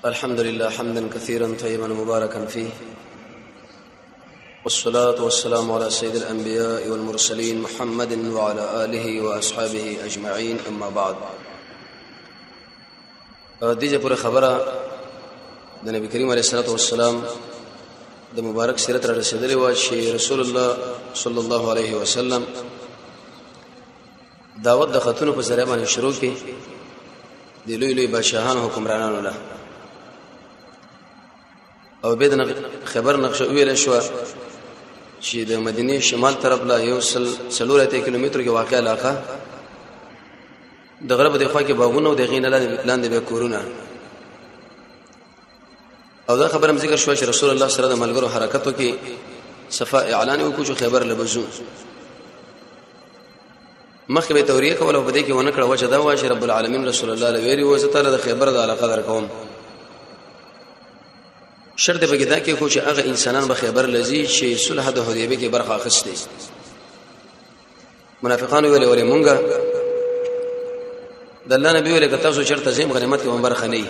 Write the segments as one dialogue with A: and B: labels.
A: الحمد لله حمدا كثيرا طيبا مباركا فيه، والصلاة والسلام على سيد الأنبياء والمرسلين محمد وعلى آله وأصحابه أجمعين. أما بعد، دیجه پورا خبره د نبی کریم علیه الصلاۃ والسلام د مبارک سیرت را رسیدلې و چې رسول الله صلی الله علیه وسلم دعوت د خاتون په ذریعہ باندې شروع کړي د لوی لوی بادشاہانو حکمرانانو له، او به د خبر نقشه ویل شو چې د مدینه شمال طرف لا یو 3 کیلومتر کې واقع علاقه د غرب د خوا کې باغونه او د غین لاندې به کورونه، او دا خبر هم ذکر شو چې رسول الله صلی الله علیه وسلم ملګرو حرکتو کې صفا اعلان وکړو چې خیبر لبزو مخکې به توریه کوله، په دې کې ونه کړه وجه دا و چې رب العالمین رسول الله علیه ویری و تعالی د خیبر د علاقه درکوم. شرط به دا کې خو چې هغه انسانان به خیبر لذي چې صلح د حدیبیه کې برخه اخستي. منافقانو ویل مونږه د الله نبی ویل کته سو چرته زم غنیمت کې برخه نه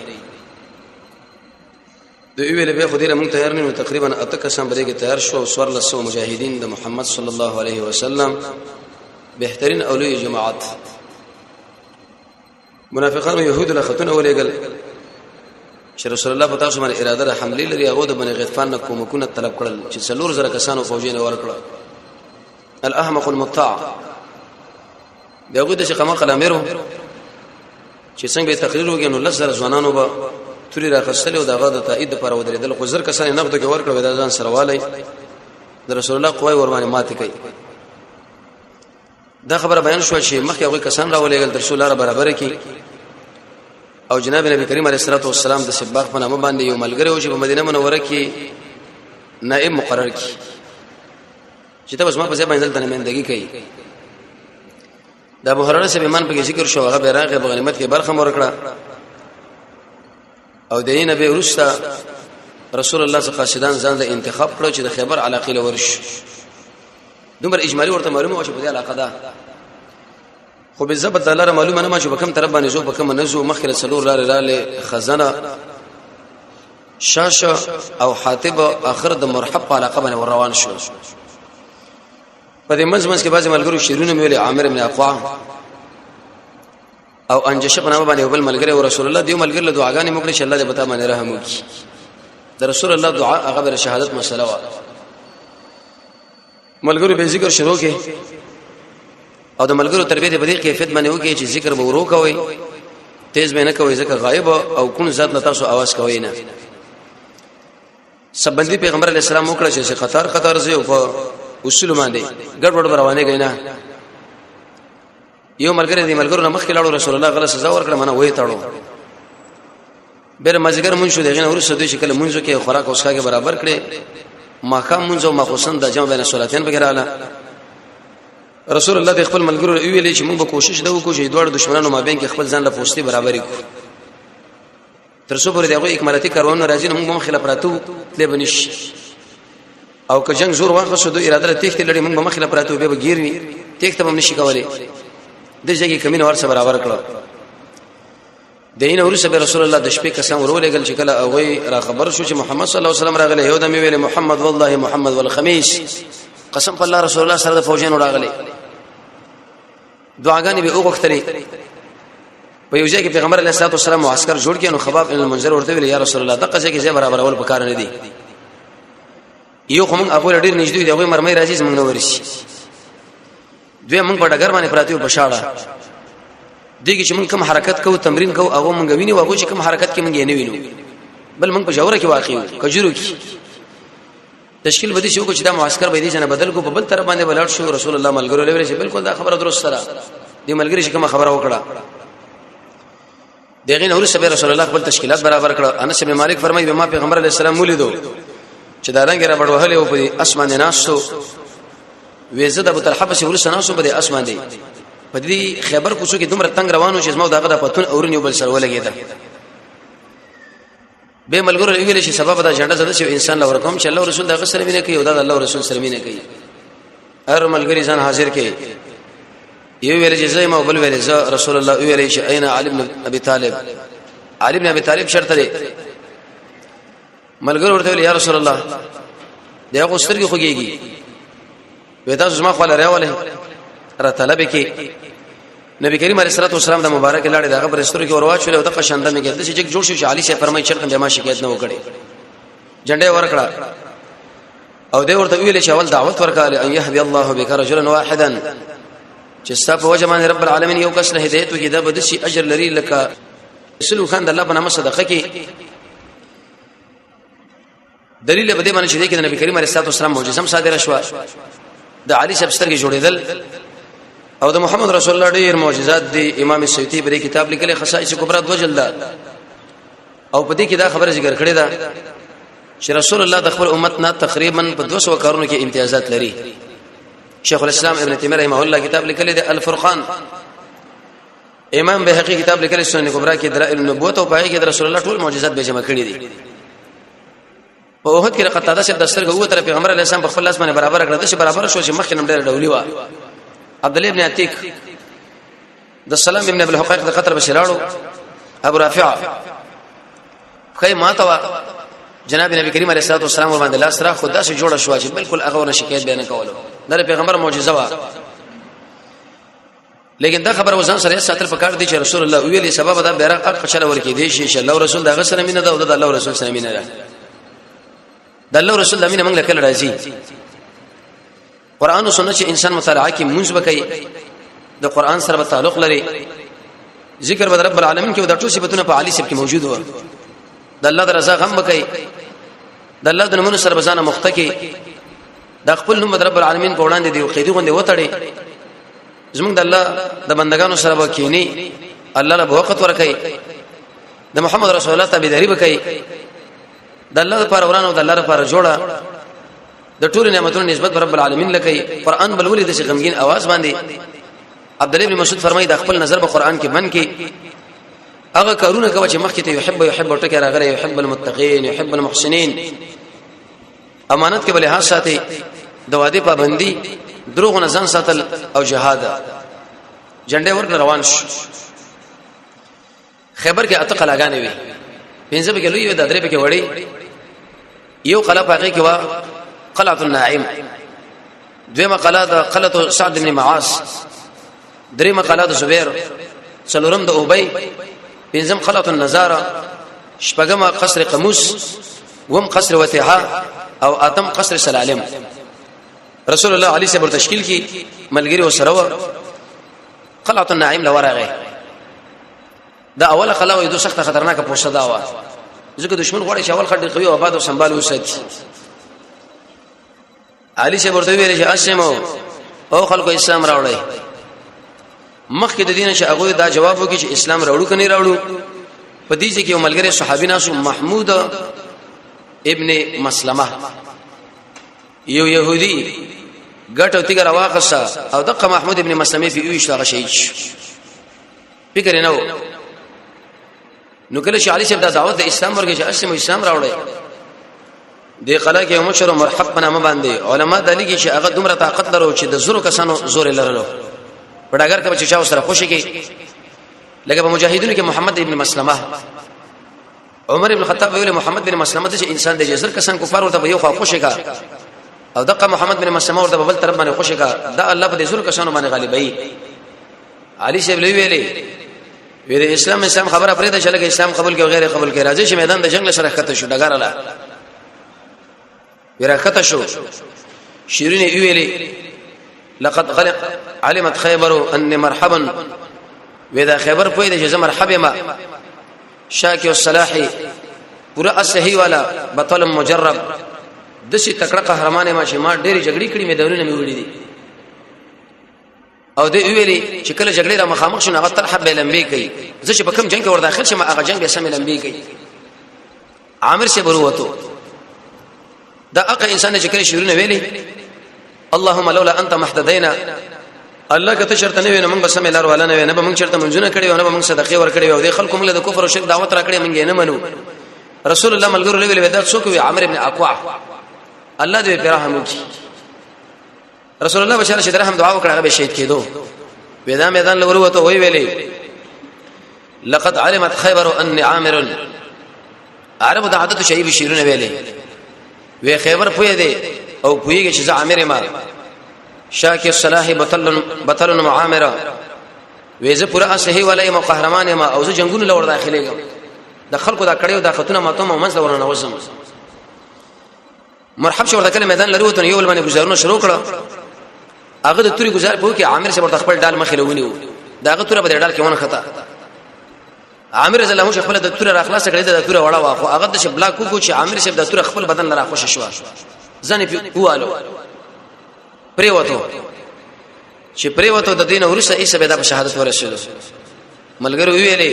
A: دوی ویل به خو دې موږ تیار نه، تقریبا اته کسان بده کې تیار شو، سور لسو مجاهدین د محمد صلی الله علیه وسلم بهترین اولوی جماعت. منافقانو يهود له خطونه ولېګل چې رسول الله په تاسو باندې اراده د حمله لري، هغه د بنی غطفان نه کومکونه طلب کړل چې 4000 کسانو فوجین ورکړه. الاحمق المطاع دغه د شقمه قلمرو چې څنګه به تقریر وکړي نو لزر ځوانانو به توري راخصل او دغه د تایید پر ودرېدل، خو زر کسان نقد کې ورکړه د ځان سره والي د رسول الله قوی ور باندې ماته کوي. دا خبره بیان شو چې مخکې هغه کسان راولېګل د رسول الله برابر کې، او جناب نبی کریم علیه الصلاه والسلام د سباق په نامه باندې یو ملګری و چې په مدینه منوره کې نائب مقرر کی چې تاسو ما په ځای باندې تل نمائندګي کوي. د ابو هريره سره ایمان په ذکر شو، هغه بیرغه په غنیمت کې برخه ورکړه، او د نبی ورسته رسول الله صلی الله علیه وسلم ځان د انتخاب کړو چې د خیبر علاقې له ورش دومره اجمالی ورته معلومه و چې په دې علاقه ده، خو به ضبط الله معلومه نه ما چې بکم طرف باندې زو بکم نه زو مخکره سلور لاله خزانه شاشه او حاتب اخر د مرحب په علاقه باندې روان شو. په دې منځ کې بعضی ملګرو شیرونه ویلي عامر بن اقوا او انجشه په نامه باندې بل ملګری او رسول الله دیو ملګری له دعاګانې موږ چې الله دې بتا باندې رحم وکړي. د رسول الله دعا هغه بر شهادت مسله وا ملګرو به ذکر شروع کې، او د ملګرو تربیت په دې کیفیت باندې وکړي چې ذکر به ورو کوي، تیز به نه کوي ځکه غایب او کون ذات نه تاسو आवाज کوي نه. سبندي پیغمبر علی السلام وکړه چې قطار قطار زه او اصول باندې ګډوډ روانه غینا. یو ملګری دی ملګرو نه مخکې لاړو، رسول الله غلط سزا ورکړه منه وې تاړو. بیر مازیګر مونږ شو دغه ورسره دوی شکل مونږ کې خوراک اوسکا کې برابر کړي، ماقام مونږ او مخصن د جمع بین صلاتین بغیر اعلی. رسول الله د خپل ملګرو ویلي چې موږ به کوشش وکړو چې دوه دشمنانو مابین کې خپل ځان له پوسټي برابرې کړو. تر څو پورې دغه اکمالاتي کاروان راځي نو موږ خلاف راتو تل بنش، او که جنگ زور واخصو دوی اراده تخت لري موږ مخ خلاف راتو به ګیروي تخت هم نشي کولای. د ځای کې کمینه ورسره برابر کړو. دین ورسره رسول الله د شپې کسان ورولېګل چې کله هغه را خبر شو چې محمد صلی الله علیه وسلم راغلی، یو دمه ویل محمد والله محمد والخميس، قسم په الله رسول الله سره د فوجانو راغلی. دعاګانې به وغوښتلې. په یو ځای کې پیغمبر علیه الصلاه والسلام معسكر جوړ کړي، نو خباب بن المنذر ورته ویل یا رسول الله دغه ځای کې ځای برابر اول پکار نه دی، یو کوم هغه ډیر نږدې دی، هغه مرمۍ راځي زمونږ نو ورشي. دوی موږ په ډګر باندې پراتیو بشاړه دغه چې موږ کوم حرکت کوو تمرین کوو هغه موږ ویني، هغه چې کوم حرکت کې موږ یې نه وینو، بل موږ په جوړه کې واقع یو کجورو کې تشکیل ودی شو چې دا معسكر به دي جن بدل کو په بل طرف باندې بلړ شو. رسول الله ملګرو لوي چې بالکل دا خبره درست سره دی، ملګری چې کوم خبره وکړه دغه نور سره رسول الله خپل تشکیلات برابر کړ. انس بن مالک فرمایي به ما پیغمبر علیه السلام ولیدو چې دا رنګ را بڑوهله او په اسمان ناسو وېزه د ابو طلحه په ورسره ناسو په اسمان دی. په دې خیبر کوڅو کې دومره تنگ روانو چې زمو دغه د پتون اورنیو بل سره ولګیدا. به ملګرو ویل چې سبب دا جنډه زده چې انسان لور کوم چې الله رسول دغه سره مینه کوي او دا الله رسول سره مینه کوي. هر ملګری ځان حاضر کوي. یو ویل چې زې ما بل ویل چې رسول الله ویل چې اين علي بن ابي طالب، علي بن ابي طالب شرط دی ملګری ورته ویل یا رسول الله دغه سترګې خوږيږي ودا زما خپل راواله را طلب کې نبی کریم علیه الصلاه والسلام د مبارک لاړې دغه پر سترګې ورواچول او د قشنده میګه د چې جوړ شو علي سے فرمایي چرته به ما شکایت نه وکړي جنډه ورکړه او دې ورته ویل چې اول دعوت ورکاله ان يهدي الله بك رجلا واحدا چې ستاسو په وجه باندې رب العالمین یو کس له هدایت وکړي دا به شي اجر لري لکه سلو خان د الله په نامه صدقه کې دلیل به دې باندې چې د نبی کریم علیه الصلاه والسلام معجزه صادره شو د علي صاحب سترګې جوړېدل او د محمد رسول الله ډېر معجزات دي امام سیوطی په کتاب لیکلي خصائص کبرى د وجلد او په دې کې دا خبره ذکر کړې ده چې رسول الله د خپل امت نه تقریبا په 200 کارونو کې امتیازات لري شیخ الاسلام ابن تیمیه رحمه الله کتاب لیکلی دی الفرقان امام بهقی کتاب لیکلی سنن کبرى کې دلائل النبوت او پای کې رسول الله ټول معجزات به جمع کړي دي په اوهد کې قطاده سے دستر غو تر پیغمبر علیه السلام په خپل لاس باندې برابر کړل چې برابر شو چې مخکې نم ډېر ډولي و عبد الله ابن عتیق د سلام ابن ابي الحقيق د قطر بشراړو ابو رافع خی ماته جناب نبی کریم علیه الصلاه والسلام باندې لاس را خدا سے جوړ شو چې بالکل هغه ور شکایت بیان کولو د پیغمبر معجزه وا لیکن دا خبر وزن سره ساتل پکار دي چې رسول الله ویلي سبب دا بیرغ اق چل ورکی دي چې الله رسول دا سره مینه ده او د الله رسول سره مینه ده د الله رسول امینه موږ لکه راځي قران او سنت چې انسان مطالعه کې منځ وکړي د قران سره تعلق لري ذکر به رب العالمین کې د ټول صفاتونه په علی سب کې موجود و د الله د رضا غم وکړي د الله د نومونو سره بزانه مختکی د خپل نوم رب العالمین په وړاندې دی قیدی غونډه وتړي زموږ د الله د بندگانو سره وکینی الله له وخت ورکړي د محمد رسول الله تابعداري وکړي د الله لپاره ورانو د الله لپاره جوړه د ټول نعمتونو نسبت رب العالمین لکې قران بل ولې د غمگین आवाज باندې عبد الله بن مسعود فرمایي د خپل نظر په قران کې من کې هغه کارونه کوي چې مخکې ته يحب ټکه راغره يحب المتقين يحب المحسنين امانت کې بل لحاظ ساتي د وادي پابندي دروغ نه ځان ساتل او جهاد جنډه ورک روان شو خیبر کې اته قلاګانې وي پنځه به کې لوی د درې به کې وړي یو قلا پاګه کې وا قلعه النعیم دویمه قلا د قلعه سعد بن معاص دریمه قلا د زبیر څلورم د ابی پنځم قلعه النزاره شپږم قصر قموس وم قصر وتیحه او اتم قصر سلالم رسول الله علی سے بر تشکیل کی ملګری او سره قلعه النعیم لورغه دا اوله قلعه یو سخت خطرناک پوسه دا و ځکه دشمن غواړي چې اول خټ قوي او آباد او سنبال وساتي علی سے ورته ویل چې اسمو او خلکو اسلام راوړی مخکې د دین چې هغه دا جواب وکړي چې اسلام راوړو کني راوړو په دې چې یو ملګری صحابي ناسو محمود ابن مسلمه یو يهودي ګټو تیګر واخصه او دغه محمود ابن مسلمه په یوه شغه شهید فکر نه و نو کله چې علي صاحب دا دعوت د اسلام ورګه چې اسلام راوړی دی قلا کې مشر مرحب بنامه باندې علما دلی کې چې هغه دومره طاقت لرو چې د زورو کسانو زور لرلو پډاګر کې چې چا سره خوشي کې لکه په مجاهدینو کې محمد ابن مسلمه عمر ابن الخطاب ویل محمد بن مسلمه چې انسان د جزر کسان کفار ورته یو خوا خوشي کا او دغه محمد بن مسلمه ورته بل طرف باندې خوشي کا دا الله په دې زور کسانو باندې غالبای علي صاحب ویل اسلام خبره پرې ده چې لکه اسلام قبول کې غیر قبول کې راځي چې میدان د جنگ سره خطه شو ډګر الله ورخته شو شیرین ویلي لقد علمت خيبر ان مرحبا واذا خيبر پوی د جزم مرحبا ما شاکی الصلاح پورا صحیح والا بطل مجرب دسی تکړه قهرمان ما چې ما ډېری جګړې کړې مې دورونه مې وړې دي او دی ویلي چې کله جګړې را مخامخ شو هغه طرح به لمبي کوي زه چې بکم جنگ کې ور داخل شم هغه جنگ به سم لمبي کوي عامر سے بروته دا اقا انسان چې کله شروع ویلي اللهم لولا انت محتدينا الله کته شرط نه وینم موږ بسم الله ولا نه وینم موږ شرط منځونه کړي او نه موږ صدقې ور کړي او د خلکو موږ د کفر او شرک دعوت را کړي موږ نه منو رسول الله ملګرو ویل ودا څوک وی عامر ابن اقوع الله دې په رحم وکي رسول الله بشاره شه درهم دعا وکړه به شهید کېدو ودا میدان لور وته وی ویلي لقد علمت خيبر ان عامر عربو د عادت شی شیرونه ویلې وی خیبر پوی دی او پویږي چې عامر ما شاکی الصلاح بطل معامره وی زه پورا صحیح ولای ما قهرمان ما او زه جنگونو لور داخليږم د خلکو دا کړیو دا خطونه ماته منځ ورنه وسم مرحب شو ورته کله میدان لري وته یو لمنه گزارونه شروع کړه هغه د توري گزار په کې عامر سے ورته خپل ډال مخې لونیو داغه توره په ډال کې ونه خطا عامر رضی الله عنه خپل د توره اخلاص کړی د توره وړه واخو هغه د شبلا کو چې عامر سے د توره خپل بدن لرا خوش شو ځنه په والو پریوتو چې پریوتو د دین ورسره ایسه به د شهادت ورسېلو ملګری ویلې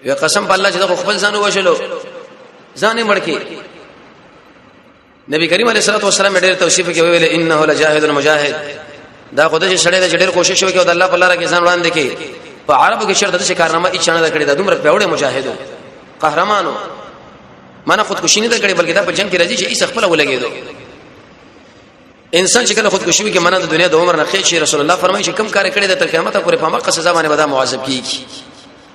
A: یو قسم په الله چې د خپل ځان وشلو ځان مړکی نبی کریم علیه الصلاه والسلام ډېر توصیف کې ویل انه لجاهد مجاهد دا خدای چې سړی د ډېر کوشش وکړي او د الله په لار کې ځان وړاندې کړي په عربو کې شرط د کارنامه هیڅ نه کړی دا دومره پیوړې مجاهدو قهرمانو معنا خودکشي نه کړی بلکې دا په جنگ کې راځي چې ایس خپل ولګېدو انسان چې کله خودکشي وکړي معنا د دنیا د عمر نه خېشي رسول الله فرمایي چې کم کار کړی د تر قیامت پورې په مقصد سزا باندې ودا معذب کیږي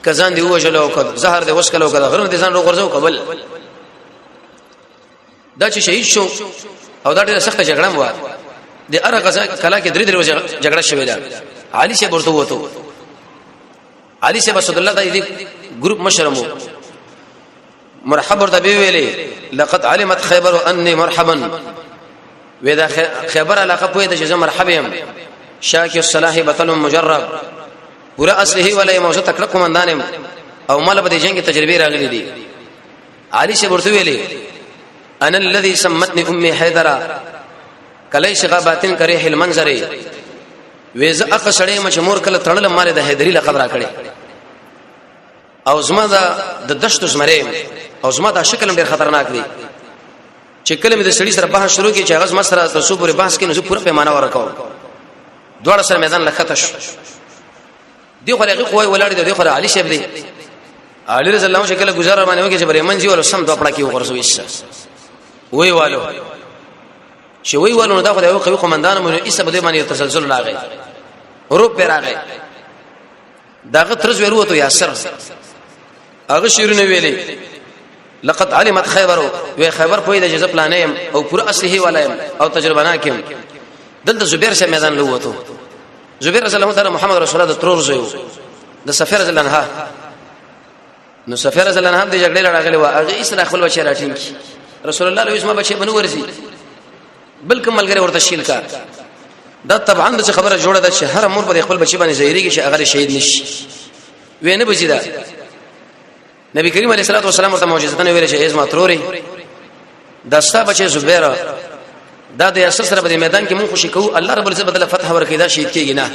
A: کزان دی وجلو کړه زهر دی وسکلو کړه غرم دي ځان روغورځو قبل دا چې شهید شو او دا ډیره سخته جګړه مو د اره غزا کلا کې درې جګړه شوې ده علي شه ورته وته علي شه بسد الله د ګروپ مشرمو مرحب ورته ویلې لقد علمت خيبر اني مرحبا ودا خیبر علاقه پوهه د جزم مرحبم شاکی الصلاح بطل مجرب پورا اصله ولا موضوع تکړه کومندان او مال په جنگ تجربه راغلي دي علي شه ورته ویلې انا الذي سمتني امي حيدر کلیش غاباتن کریح المنظر ویز اخ سړی مشمور کله تړل مال د حیدری لقب را کړي او زما د دشت زمره او زما د شکل ډیر خطرناک دی چې کله مې د سړی سره بحث شروع کړي چې هغه مسره تاسو پورې بحث کړي نو پوره پیمانه ورکاو دوړ سره میدان لختش دی خو هغه قوي ولاړ دی خو علي شیب دی علي رضی الله عنه شکل گزار باندې وکړي چې بری منځي ول سم دوه پړه کې ورسوي وی والو چې وی والو دا خو د یو قوي قومندان مونږ ایسه بده باندې تسلسل راغی روپ پر راغی داغه ترز وروته یاسر هغه شیرونه ویلې لقد علمت خیبر و خیبر په دې جزء پلانیم او پورا اصله ولایم او تجربه ناکم دلته زبیر شه میدان لوته زبیر رضی الله تعالی محمد رسول الله د ترور زو د سفیر رضی الله عنها نو سفیر رضی الله عنها د جګړې لړاغلی و هغه ایسه خپل بچی راټینګ رسول الله له اسمه بچي بنو ورسي بلکې ملګری ورته شیل کا دا طبعا د خبره جوړه ده چې هر امر په خپل بچي باندې زهيري کې چې هغه شهید نشي وینه بچی دا نبی کریم علیه الصلاه والسلام ورته معجزه ویل چې ازما تروري دستا بچي زبیر دا د یاسر سره په میدان کې مون خوشی کوو الله رب العزت بدله فتح ورکړي دا شهید کېږي نه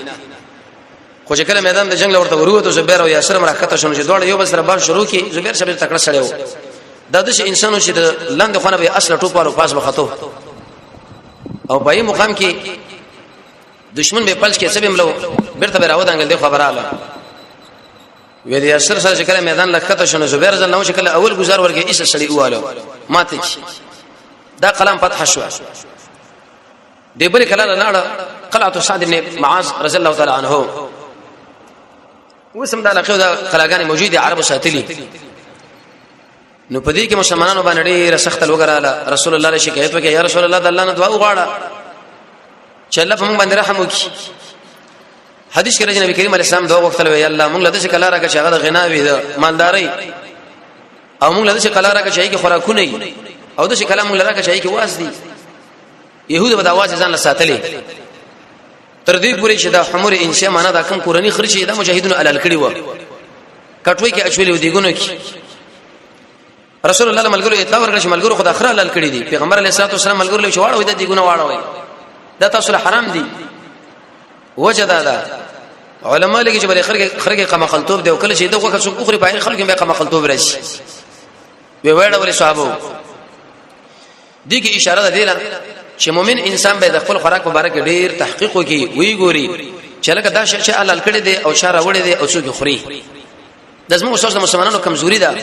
A: خو چې کله میدان د جنگ ورته وروته زبیر او یاسر مرکته شون چې دوړ یو بل سره بار شروع کی زبیر شبیر تکړه سره و دا د انسانو چې لاندې خونه به اصل ټوپارو پاس بخاتو او پای مقام کې دشمن به پلس کې سبب ملو بیرته به راو دانګل دی خبره اله وې دې اثر سره چې کله میدان لکته شنو زبیر رضی الله عنه شکل اول گزار ورګه ایسه سړی واله ماته دا کلام فتح شو دې بل کله لاړه قلعه سعد بن معاذ رضی الله تعالی عنه وسم دا لقب دا خلاګانی موجوده عربو ساتلی نو پدې کې مسلمانانو باندې ډېر سخت لوګراله رسول الله شکایت وکړه یا رسول الله د الله نه دعا وغواړه چې الله په موږ باندې رحم وکړي حدیث کې راځي نبی کریم علیه السلام دعا وکړه یا الله موږ له دې کله راکړه چې هغه غناوي ده مالداري او موږ له دې کله راکړه چې هغه خوراکونه او دې کلام موږ راکړه چې هغه واس دي يهود به د आवाज ځان له ساتلې تر دې پورې چې دا حمر انشاء معنا دا کم قرآني خرچي دا مجاهدونو علل کړي و کټوي کې اچولې ودی ګونو کې رسول الله ملګرو اطلاع ورکړه چې ملګرو خدای اخره علل کړي دي پیغمبر علیه الصلاه والسلام ملګرو له شواړو د دې ګونو واړوي دا تاسو حرام دي وجدا دا علماء لګي چې بل خرګه قما خلطوب دی او کله چې دغه څوک اخري پای خلک به قما خلطوب راشي وی وړه ولې صحابه دي کې اشاره ده دیره چې مؤمن انسان به د خپل خوراک مبارک ډیر تحقیق کوي وی ګوري چې لکه دا شی علل کړي دي او شاره وړي دي او څوک خوري د زموږ اساس د مسلمانانو کمزوري ده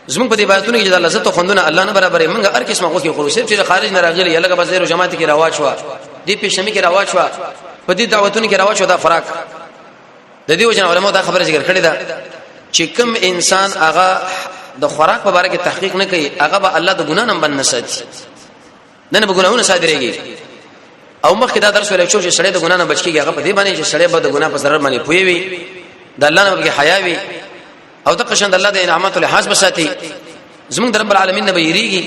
A: زموږ په دې باتونو کې د لذت خوندونه الله نه برابرې موږ هر قسمه غوښه خورو صرف چې خارج نه راغلي لکه بازار او جماعت کې رواج شو دي پېښمه کې رواج شو په دې دعوتونو کې رواج شو دا فرق د دې وجه علماء دا خبره ذکر کړې ده چې کوم انسان هغه د خوراک په اړه کې تحقیق نه کوي هغه به الله د ګنا نه بند نساتي نه به ګناونه صادرېږي او مخکې دا درس ویل چې سړی د ګنا نه بچ کیږي هغه په دې باندې چې سړی به د ګنا په ضرر باندې پوي وي د الله نه به حیا وي او د قشند الله د انعامات له حساب ساتي زموږ د رب العالمین نه بیریږي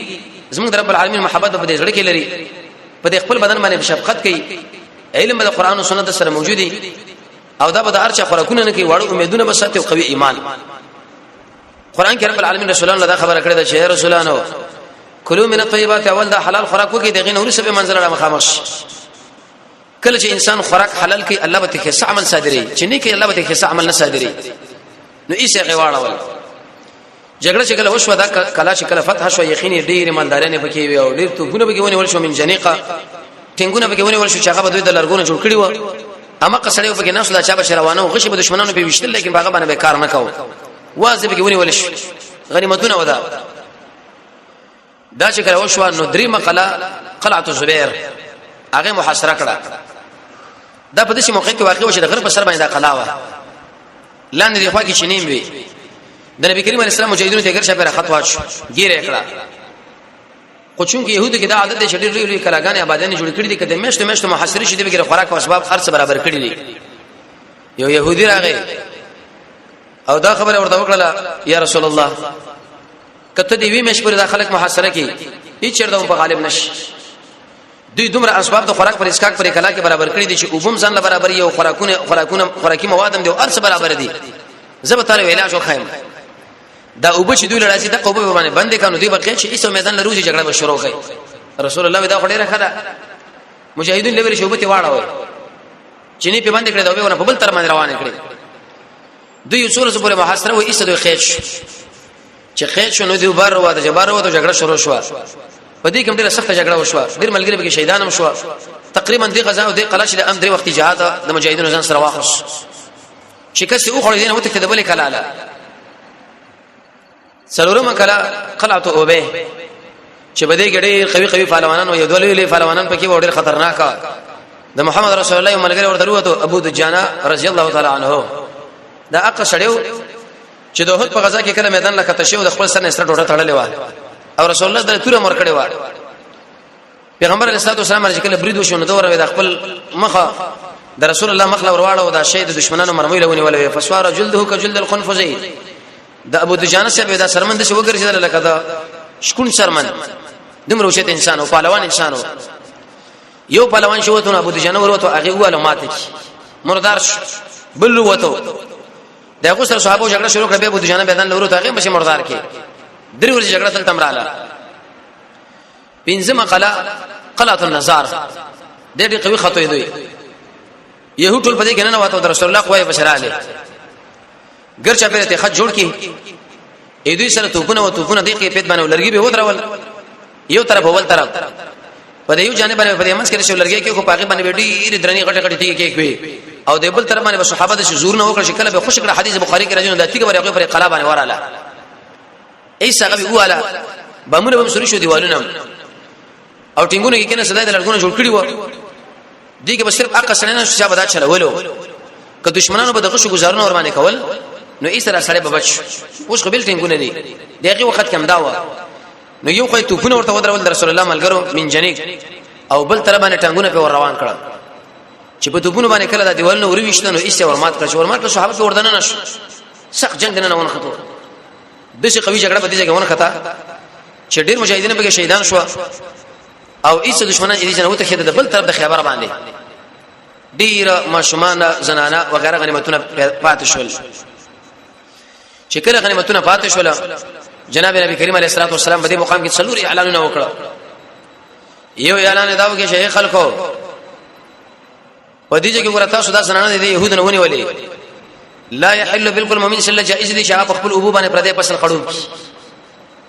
A: زموږ د رب العالمین محبت په دې ځړ کې لري په دې خپل بدن باندې شفقت کوي علم د قران او سنت سره موجودي او دا به د ارچا خوراکونه نه کوي واړو امیدونه به ساتي او قوي ایمان قران کې رب العالمین رسول الله دا خبره کړې ده چې رسولانو کلوا من الطيبات اول دا حلال خوراک وکي دغه نور سبه منزل را مخامخ کله چې انسان خوراک حلال کوي الله به تخص عمل صادري چې نه کوي الله به تخص عمل نه صادري نو ایسه غواړول جګړه چې کله وشو دا کلا چې کله فتح شو یقیني ډیر مالدارانه پکې وي او ډیر توګونه پکې ونیول شو من جنیقه ټنګونه پکې ونیول شو چې هغه به دوی د لرګونو جوړ کړی و اما قصړیو پکې ناس لا چا به روانه او غشي به دشمنانو په وشتل لیکن هغه باندې کار نه کاوه واځي پکې ونیول شو غنیمتونه ودا دا چې کله وشو نو درې مقاله قلعه زبیر هغه محاصره کړه دا په دې موقع کې واقع وشو د غرب سر باندې دا قلاوه لاندې دی خوا کې چنیم وي د نبی کریم علیه السلام مجاهدینو ته ګرځا پر خط واچ ګیره کړه خو چون کې يهودو کې دا عادت دي چې ډېر لوی کلاګانې آبادانې جوړ کړې دي کله مشته محاصره شي د بګره خوراک او اسباب هرڅ برابر کړی دي یو يهودي راغی او دا خبره ورته وکړه یا رسول الله کته دی وی مش پر داخلك محاصره کې هیڅ چرته په غالب نشي دوی دومره اسباب د خوراک پر اسکاک پر کلا کې برابر کړی دي چې وبم ځان له برابر یو خوراکي موادم دي او هرڅ برابر دي زبطاله علاج وخایم دا وب چې دوی لړاسي د قوبه باندې باندې کانو دی بقې چې ایسو میدان لروزي جګړه به شروع کړي رسول الله دا خډه راخدا مجاهدین لوري شوبته واړه چینی په باندې کړه دا به په بل تر باندې روان کړي دوی اصول سره محاصره و ایسو دوی خېچ چې خېچ شنو دی بار و د جبار و د جګړه شروع شو په دې کې ډیره سخت جګړه وشوه ډیر ملګری به شهیدان هم شو تقریبا دې غزا او دې قلاش د ام درې وخت جهاد د مجاهدینو ځان سره واخص شکست او خړې دین وته کده بلې کلاله سلورم کلا قلعه اوبه چې بده ګډې قوي پهلوانان او یو دولي پهلوانان پکې وړ خطرناک د محمد رسول الله ملګری ورته وته ابو دجانه رضی الله تعالی عنه دا اق سړیو چې د احد په غزا کې کله میدان لکه تشو د خپل سر نه ستر ټوټه تړلې و او رسول الله د توره مر کړي و پیغمبر علیه الصلاه والسلام چې کله برید وشو نو دوره د خپل مخه د رسول الله مخله ورواړه او د شهید دشمنانو مرمۍ لونی ولوي فسوار جلده کجلد القنفذ د ابو دجانه سره د سرمند څخه وګرځیدل لکه دا شکون سرمند دمر وشت انسان او پهلوان انسان یو پهلوان شو ته ابو دجانه ورته هغه واله ماته مردار بل وته دغه سره صحابه جګړه شروع کړه به ابو دجانه بدن ورته هغه مشه مردار کې درې ورځې جګړه تل تمراله پنځمه قلعه النزار ډېر قوي خطوې دوی يهود ټول په دې کې نه وته رسول الله قوي بشراله ګرچا په ته خط جوړ کی اې دوی سره توپونه دې کې پیټ باندې لرګي به ودرول یو طرف اول طرف په دې یو جانب باندې په دې منځ کې شو لرګي کې کو پاګې باندې ډېر درنی غټه ټیکې کوي او د بل طرف باندې صحابه د زور نه وکړ شکل به خوش کړه حدیث بخاری کې راځي نو د تیګ باندې پر قلا باندې وراله ایسا غبي واله بمونه به سوري شو دیوالونه او ټینګونه کې کنه سلای د لړګونه جوړ کړی و دي کې به صرف اقا سننه شابه دا چلولو که دشمنانو به دغه شو گزارونه ور باندې کول نو ایسره سره به بچ اوس قبل ټینګونه دي دغه وخت کم داوا نو یو خو توپونه ورته ودرول رسول الله ملګرو من جنیک او بل تر باندې ټنګونه په ور روان کړه چې په توپونه باندې کله د دیوالونو ور وښتنو ایسه ورمات کړ صحابه په وردن نه سخت جنگ نه ونه خطو دغه قوي جګړه په دې ځای ونه خطا چې ډېر مجاهدین به شهیدان شو او ایسه دشمنان دې جنو ته خېده د بل طرف د خیبر باندې ډېر ماشومان زنانه وغيرها غنیمتونه پاتې شول چې کله غنیمتونه پاتې شول جناب نبی کریم علیه الصلاه والسلام په دې مقام کې څلور اعلانونه وکړه یو اعلان دا وکړي چې خلکو په دې کې ورته سودا زنانه دي يهودونه ونی ولي لا يحل بالکل مؤمن صلی الله جائز دي شاب خپل ابو باندې پردې پسل خړو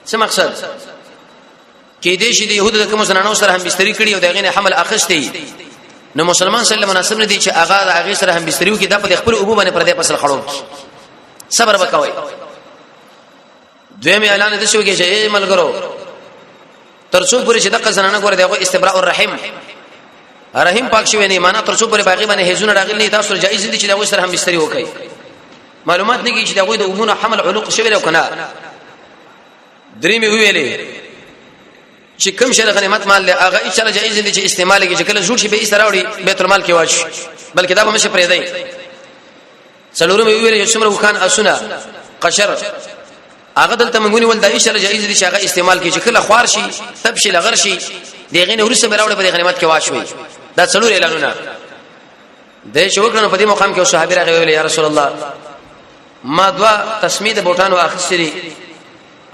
A: څه مقصد کې دې شي د يهودو د کوم زنانو سره هم بستری کړي او دغه نه حمل اخستې نو مسلمان صلی الله مناسب نه دي چې هغه سره هم بستریو کې د خپل ابو باندې پردې پسل خړو صبر وکوي دویم اعلان د شو کې چې ملګرو ترڅو پوری چې دغه زنانه ګور دغه استبراء الرحم رحم پاک شوی نه معنا ترڅو پوری باقي باندې هیزونه راغلي نه تاسو جایز دي چې دغه سره هم بستری وکړي معلومات نه کې چې دغه د امونه حمل علوق شوی او کنه درې مې ویلې چې کوم شی غنیمت مال له هغه اشاره جایز دي چې استعمال کې چې کله جوړ شي به ایسته راوړي بیت المال کې واچي بلکې دا به مشه پرې دی څلورم مې ویلې چې څومره وخان اسونه قشر هغه دلته منګونی ول د اشاره جایز دي چې هغه استعمال کې چې کله خوار شي تب شي لغر شي دغه نه ورسره راوړي په غنیمت کې واچوي دا څلور اعلانونه د شوکرانو په دې مقام کې صحابه راغلي ویل یا رسول الله ما دوا تسمید بوټانو اخستري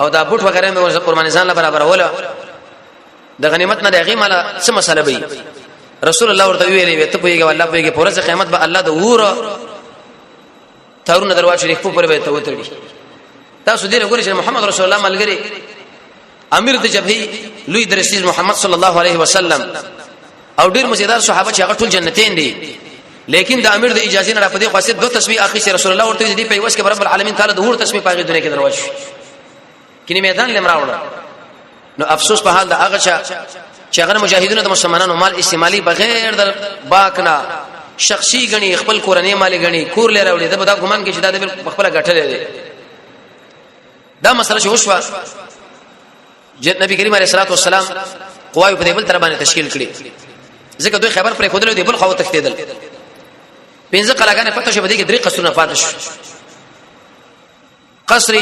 A: او دا بوټ وغیرہ مې قرباني ځان لا برابر ولا د غنیمت نه دغه مال څه مسله وي رسول الله ورته ویلې ته پويږي والله پويږي پورز قیامت به الله د ور تارونه دروازه شریف په پر به ته وتړي تاسو دې وګورئ چې محمد رسول الله ملګری امیر د جبهه لوی درسیز محمد صلی الله علیه وسلم او ډیر مزیدار صحابه چې هغه ټول جنتین دي لیکن د امیر د اجازه نه را پدې خاصه دو تسبیح اخی چې رسول الله ورته دې په وس کې رب العالمین تعالی د هور تسبیح پاګې دنیا کې دروازه کینی میدان لمراوړه نو افسوس په حال د هغه چې هغه مجاهدونو د مسلمانانو مال استعمالي بغیر د باکنا شخصي غني خپل کورنۍ مال غني کور لري راوړي دا به ګمان کې چې دا د خپل غټلې دي دا مسله چې وشوه نبی کریم علیه الصلاه والسلام قوای په دې بل تر باندې تشکیل کړي ځکه دوی خبر پر خودلو دی بل خو تختیدل پنځه قلاګانې پته شو بده کې درې قصرونه پاتې شو قصر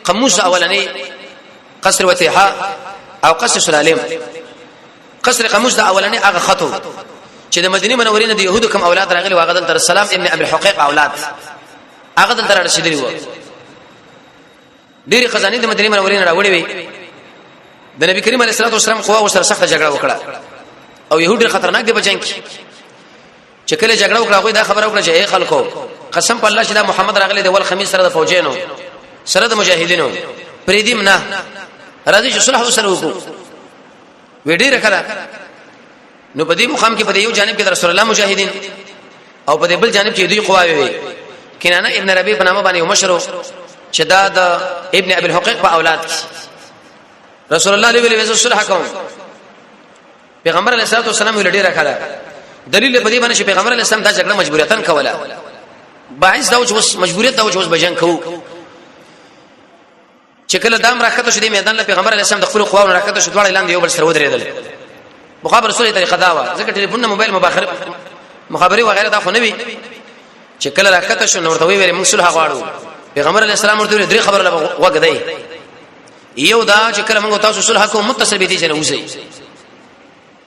A: قموس اولنی قصر وتیحه او قصر سلالم قصر قموس د اولنی هغه خطو چې د مدینه منورې نه د يهودو کوم اولاد راغلي واغدل در السلام ابن ابي الحقيق اولاد هغه دل تر رسیدلی و ډېری خزانه د مدینه منورې نه راوړې وي د نبی کریم علیه الصلاه والسلام قوا سره سخت جګړه وکړه او يهود خطرناک دي بچنګ چې کله جګړه وکړه خو دا خبره وکړه چې اے خلکو قسم په الله چې دا محمد راغلی دی ول خمیس سره د فوجینو سره د مجاهدینو پریدیم نه راځي چې صلح وسره وکړو وډیره کړه نو په دې مقام کې په یو جانب کې رسول الله مجاهدین او په بل جانب کې دوی قواوی وي کنانه ابن ربيع په نامه باندې مشرو چې دا د ابن ابي الحقيق په اولاد رسول الله علیه و سلم صلح کوم پیغمبر علیه الصلاه والسلام ولډیره کړه دلیل په دې باندې چې پیغمبر علیه السلام دا جګړه مجبوریتن کوله باعث دا چې مجبوریت دا چې بجنګ کوو چې کله دام راکته شو د میدان له پیغمبر علیه السلام د خپل قواو راکته شو دواړه لاندې یو بل سره ودرېدل مخابر رسول طریقه دا و ځکه ټلیفون موبایل مخابري وغیرہ دا خو نه وي چې کله راکته شو نو ورته ویل موږ صلح غواړو پیغمبر علیه السلام ورته درې خبره وګدای یو دا چې کله موږ تاسو صلح کوو متصل به دي چې نه وځي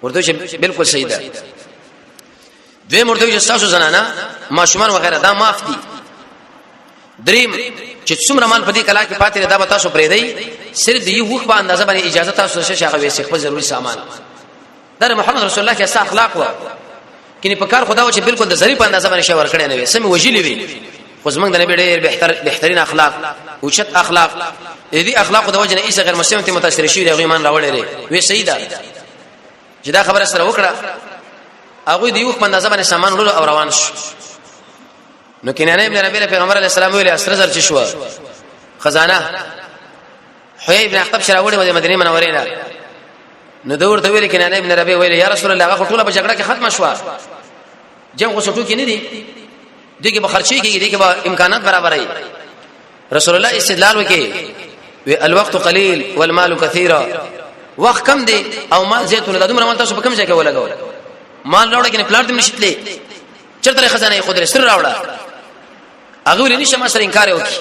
A: ورته چې بالکل صحیح ده دوی مرته چې تاسو زنانه ماشومان وغیرہ دا معاف دي دریم چې څومره مال په دې کلا کې پاتې دا به تاسو پرې دی صرف دی وخت په اندازه باندې اجازه تاسو شاغه وې خپل ضروري سامان در محمد رسول الله کې اساس اخلاق و کینی په کار خدا و چې بالکل د ظریف اندازه باندې شاور کړي نه وي سم وجلی وي خو زمنګ د نبی ډېر بهترین اخلاق او چت اخلاق دې اخلاق د وجه نه ایسه غیر مسلمان ته متاثر شي د ایمان راوړي وي سیدا چې دا خبره سره وکړه هغه دی وخت په اندازه باندې سامان وړو او روان شو نو کینانه ابن ربيع پیغمبر علیه السلام ویل اسره زر چ شو خزانه حوی ابن اخطب شراوړي د مدینه منورې نه نو دور ته ویل کینانه ابن ربيع ویل یا رسول الله هغه ټوله په جګړه کې ختم شو جنگ وسټو کې نه دي دغه به خرچي کېږي دغه به امکانات برابرای رسول الله استدلال وکي وی الوقت قليل والمال كثير وخت کم دی او مال زیاتونه د دومره مال تاسو په کوم ځای کې ولګول مال راوړل کې پلاټ دې نشitلې چرته خزانه خودره سر راوړه هغه ولې نشه ما سره انکار وکي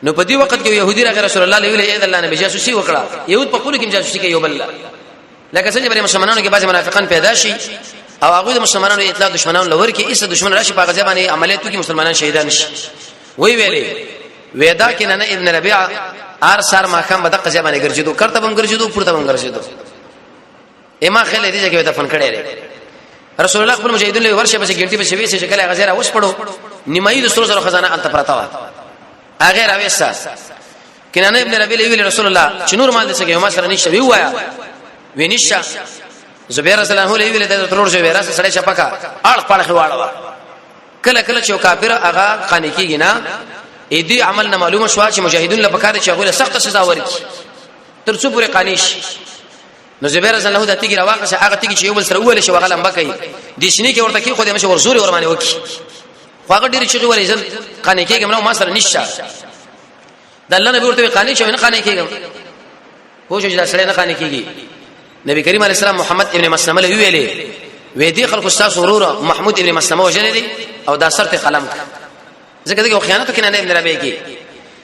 A: نو په دې وخت کې يهودي راغی رسول الله علیه و الله نبی جاسوسي وکړه يهود په خپل کې جاسوسي کوي یو بل لکه څنګه بری مسلمانانو کې بعض منافقان پیدا شي او هغه د مسلمانانو اطلاع دشمنانو لور کې ایسه دشمن راشي په غزا باندې عملیاتو کې مسلمانان شهیدان شي وی ویلې ودا کې نه ابن ربيع ار سار ما خام بد غزا باندې ګرځیدو کرته بم ګرځیدو پورته بم ګرځیدو اما خل دې ځکه دفن کړي رسول الله خپل مجاهدین له ورشه بس ګنټي په شوي چې کله غزا را وس پړو نیمایي د سره خزانه انت پراته وا هغه راويسا کنانه ابن ربيع ویل رسول الله چې نور مال دې څنګه ما سره نشته وی وایا وینیشا زبیر رسول الله علیه ویل د ترور زبیر سره سړی چپکا اړ پړ خواړه کله کله چې کافر هغه خاني کیږي نه اې دې عمل نه معلومه شو چې مجاهدین له پکاره چې هغه سخت سزا ورکړي تر څو پورې قانیش نو زبیر رسول الله د تیګ راواقه چې هغه تیګ چې یو بل سره اول شي وغلم بکای دې شنی کې ورته کې خو دې مشه ورزوري ورمانه وکي خو هغه ډیر چې ولې ځل قانې کېږي نو ما سره نشه د الله نبی ورته قانع شوی نه قانع کیږم پوه شو چې دا سره نه قانع کیږي نبی کریم علیه السلام محمد ابن مسلمه له ویلې وې دي خلکو تاسو وروره محمود ابن مسلمه وجنه دي او دا سرته قلم ځکه دغه خیانت کینه نه ابن ربیع کی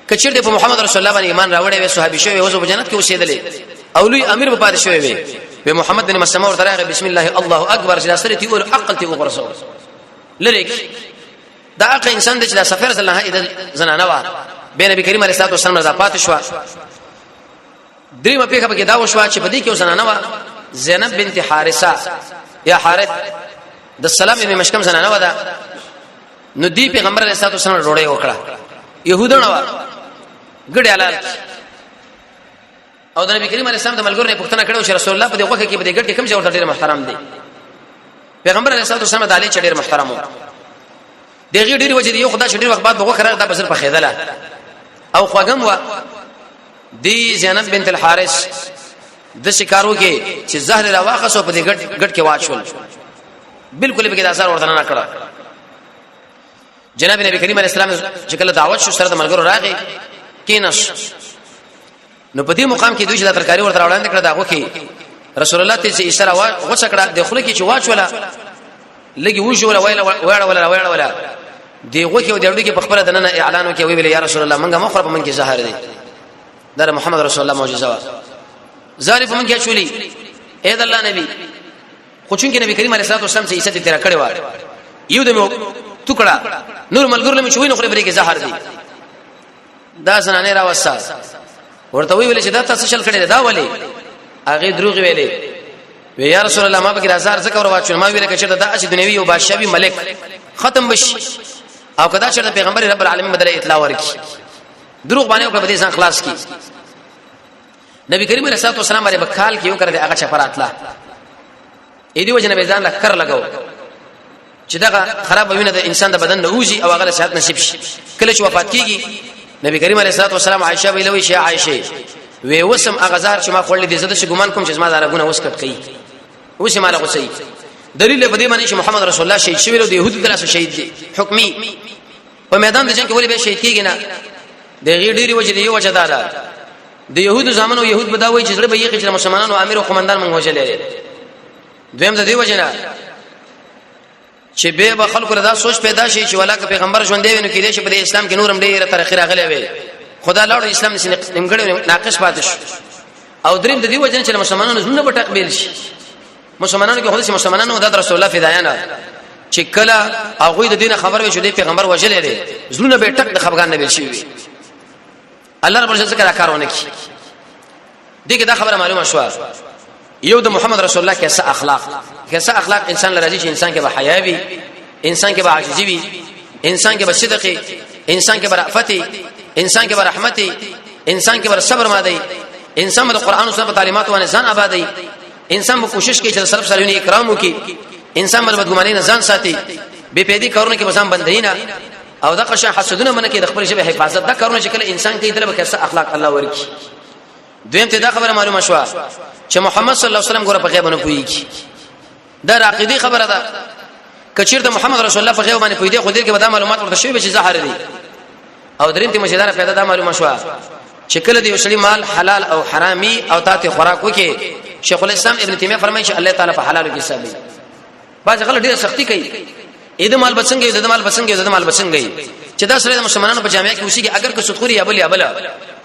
A: کچیر په محمد رسول الله باندې ایمان راوړې وې صحابي شوی اوس په جنت کې اوسېدلې او لوی امیر په پاتې شوی وې محمد بن مسلمه ورته راغی بسم الله الله اکبر چې سره تی ول عقل تی وګرځو لریک دا عقل انسان د چې سفر صلی الله علیه زنانه وا به نبی کریم علیه الصلاه والسلام رضا پات شو دریمه پیخه کې دا وشو چې بدی کې زنانه وا زینب بنت حارثه یا حارث د سلام ابن مشکم زنانه وا دا نو دی پیغمبر علیه الصلاه والسلام روړې وکړه يهودانه وا ګډه حلال او د نبی کریم علیه السلام د ملګرو نه پوښتنه کړو چې رسول الله په دغه کې په دې ګډ کې کوم ځای ورته ډېر محترم دی پیغمبر علیه الصلاه والسلام د علی چ ډېر محترم وو دغه ډېر وجه دی یو خدای ډېر وخت بعد بغه خره دا بسر په خیدله او خوګم وا دی زینب بنت الحارث د شکارو کې چې زهر راواخصو په دې ګډ کې واچول بالکل به کې د اثر ورته نه کړه جناب نبی کریم علیه السلام چې کله دعوت شو سره د ملګرو راغی کینس نو په دې مقام کې دوی چې د ترکاری ورته وړاندې کړه داغه کې رسول الله ته چې اشاره غوڅ کړه د خله کې چې واچولا لګي وجوله ولا دیغه کې ودړو کې په خبره دنه اعلان وکي ویل یا رسول الله منګه مخرب من کې زهر دی در محمد رسول الله معجزه وا ظریف من کې چولی اې د الله نبی خو چون کې نبی کریم علیه الصلاه والسلام چې عزت تیرا کړی و یو د ټوکړه نور ملګرو لمه چوي نو خبره کې زهر دی دا زنانه را وسه ورته ویل چې دا تاسو شل کړی دا ولی هغه دروغ ویلې وی یا رسول الله ما به هزار ذکر واچو ما ویل چې دا اسی دنیوي او بادشاہي ملک ختم بشي او کدا چې پیغمبر رب العالمین بدله اطلاع ورکړي دروغ باندې او په دې ځان خلاص کی نبی کریم علیه الصلاه والسلام باندې بخال کیو کړ دې هغه چفراتلا اې دی وجنه به ځان لا کر لګاو چې دا خراب وینه د انسان د بدن نوځي او هغه صحت نصیب شي کله چې وفات کیږي نبی کریم علیه الصلاه والسلام عائشه ویلوي شي عائشه وی وسم اغزار چې ما خړلې دې زده شي ګمان کوم چې ما زارګونه وسکټ کوي وسه مالا غسي دلیل په دې باندې چې محمد رسول الله شهید شوی له يهود دراسه شهید دي حکمی په میدان د جنگ کې ولې به شهید کیږي نه د غیډيري وجه دی یو وجه دا د يهود زمانو يهود بداوي چې زړه به یې چې مسلمانانو امیر او قومندان مونږ وجلې دویم د دې وجه نه چې به خلکو رضا سوچ پیدا شي چې ولاکه پیغمبر ژوند دی نو کې دې چې په اسلام کې نورم ډېر تر اخره غلې وي خدا لاړ اسلام نیمګړی ناقص پاتې شو او دریم د دې وجه چې مسلمانانو زونه به تقبل شي مسلمانانو کې خدای مسلمانانو د رسول الله فدایانه چې کله هغه د دین خبر وي چې د پیغمبر وجلې دي زونه به ټک د خفغان نه ویل شي الله رب العزت ذکر کارونه کی دغه دا خبره معلومه شو یو د محمد رسول الله کیسه اخلاق انسان لراځي چې انسان کې به حیا وي انسان کې به عاجزي وي انسان کې به صدق انسان کې به رأفت انسان کې به رحمت انسان کې به صبر ماده انسان د قران او سنت تعلیمات باندې ځان آبادی انسان به کوشش کوي چې سلف صالحین اکرام وکړي انسان به بدګماني نه ځان ساتي به پیدي کارونه کې بسام بندینا او د قشا حسدونه منه کې د خپل شی حفاظت دا کارونه چې کله انسان کوي دله به کیسه اخلاق الله ورکی دویم ته دا خبره معلومه شو چې محمد صلی الله علیه وسلم ګوره په غیب نه پويږي دا عقیدی خبره ده کچیر د محمد رسول الله په غیب باندې پوي دي خو دې کې به دا معلومات ورته شوی به چې زهر دي او دریم ته مشدار پیدا دا معلومه شو چې کله دی وسلی مال حلال او حرامي او تاته خوراک وکي شیخ الاسلام ابن تیمیه فرمایي چې الله تعالی په حلال کې حساب دی باز غل ډیره سختی کوي اې د مال بچنګي د مال بچنګي د مال بچنګي چې دا سره د مسلمانانو په جامعه کې وسیږي اگر که صدخوري یا بل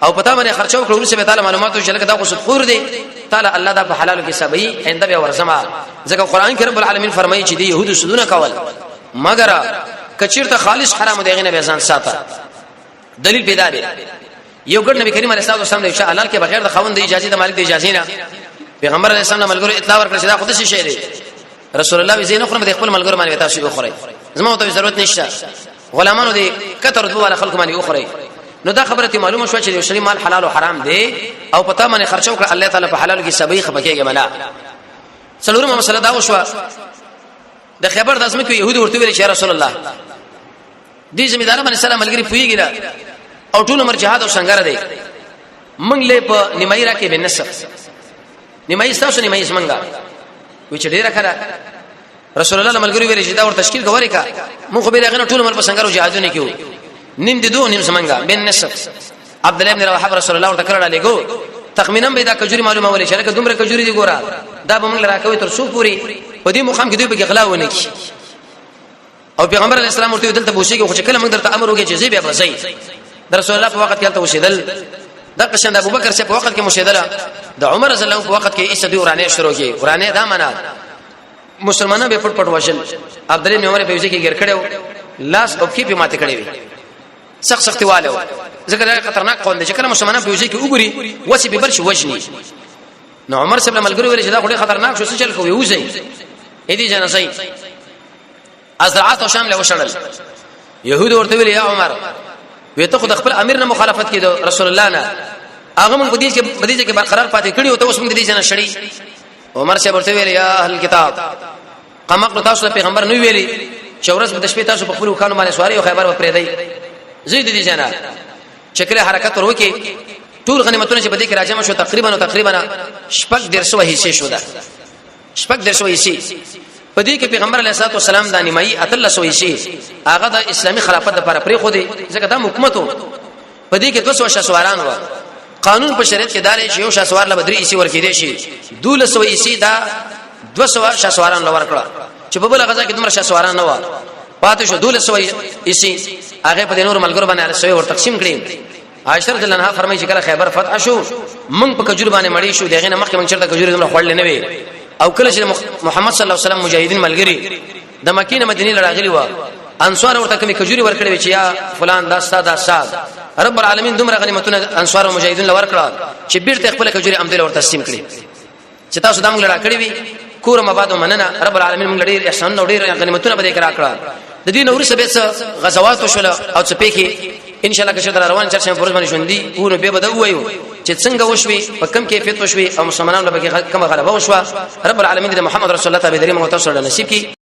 A: او پتا باندې خرچو کړو چې تعالی معلومات وشل کدا خو صدخور دی تعالی الله دا په حلال کې حسابي انده به ورزما ځکه قران کې رب العالمین فرمایي چې دی يهود سودونه کول مگر کچیرته خالص حرام دی غنه به ځان ساته دلیل پیدا دی یو ګډ نبی کریم علیه الصلاه والسلام د حلال کې بغیر د خوند اجازه د مالک د اجازه نه پیغمبر علیه السلام ملګرو اطلاع ورکړه چې دا خود شي دی رسول الله زین خو د خپل ملګرو باندې تاسو یو خوري زما ته ضرورت نشته غلامانو دي کتر دو ولا خلق باندې یو خوري نو دا خبره ته معلومه شو چې یو شری مال حلال او حرام دی او پتا باندې خرچو کړ الله تعالی په حلال کې سبي خپکیږي ملا څلورمه مسله دا وشو د خبر د اسمه کې يهود ورته ویل چې رسول الله دې زمیدار باندې سلام ملګری پويږي دا او ټول عمر جهاد او څنګه دی موږ له په نیمای را کې بنسب نیمای تاسو نیمای څنګه و چې ډیره کړه رسول الله ملګری ویل چې دا ور تشکیل کوي کا مخ به راغنه ټول عمر په څنګه جهادونه کیو نیم دي دوه نیم څنګه بن نسب عبد الله بن رواحه رسول الله ورته کړه لګو تخمینا به دا کجوري معلومه ولې چې لکه دومره کجوري دی ګوره دا به موږ راکوي تر څو پوری په دې مقام کې دوی به غلا ونه کی او پیغمبر علیه السلام ورته دلته بوشي کې خو چې کله موږ درته امر وکړي چې زی بیا بسې د رسول الله په وخت کې تلته وشیدل د قشند ابو بکر څخه په وخت کې مشیدل د عمر رضی الله په وخت کې ایسه دی ورانه شروع کی ورانه دا معنا مسلمانانو به پټ پټ وشل عبد الله بن عمر په وجه کې ګر کړو لاس او کې په ماته کړی وي سخت والو ذکر خطرناک قوم دي چې کله مسلمانانو په وجه کې وګوري وسی به برش وجني نو عمر صاحب ملګری ویل چې دا خوري خطرناک شو څه چل کوي وځي اې دي جنا صحیح ازرعات او شام له وشړل يهود ورته ویل یا عمر وته خو د خپل امیر نه مخالفت کړي رسول الله نه هغه موږ بدیجه کې برقرار پاتې کړي او ته اوس موږ دې جنا شړی عمر صاحب ورته ویل یا اهل کتاب قمق تاسو پیغمبر نو ویلي چې ورځ په شپې تاسو په خپل خانو باندې سواری او خیبر پرې دی زید دي جنا شکل حرکت وروکي ټول غنیمتونه چې بده کې راځم شو تقریبا شپږ درسو حصے شو دا شپږ درسو حصے پدې کې پیغمبر علیه الصلاه والسلام د نیمایي اتل سو حصے هغه د اسلامي خلافت لپاره پرې خو دي ځکه دا حکومتو پدې کې 200 شاسواران و قانون په شریعت کې دار شي یو شاسوار له بدري حصے ورکې دي شي 200 حصے دا 200 شاسواران لور کړه چې په بل غزا کې دومره شاسواران نه و پاتې شو 200 حصے هغه په نور ملګرو باندې علی ور تقسیم کړي عائشہ رضی الله عنها فرمایي چې کله خیبر فتح شو موږ په کجور باندې مړی شو دغه نه مخکې موږ چرته کجور زموږ خړل نه وي او کله چې محمد صلی الله علیه وسلم مجاهدین ملګری د مکې نه مدینه لراغلی و انصار ورته کومي کجوري ورکړي چې یا فلان دا ساده رب العالمین دومره غنیمتونه انصار او مجاهدین لور کړه چې بیرته خپل کجوري امدل ورته تسلیم کړي چې تاسو دا موږ لرا کړی وي کور مبادو مننه رب العالمین موږ ډیر احسان او ډیر غنیمتونه به کړه د دې نور سبه غزوات وشول او څه پیخي ان شاء الله که شر روان چرشه پروز باندې ژوندۍ ونه به بده وایو چې څنګه وشوي په کم کیفیت وشوي او مسلمانانو به کوم غلبه وشوه رب العالمین د محمد رسول الله تعالی موږ تاسو له نصیب کی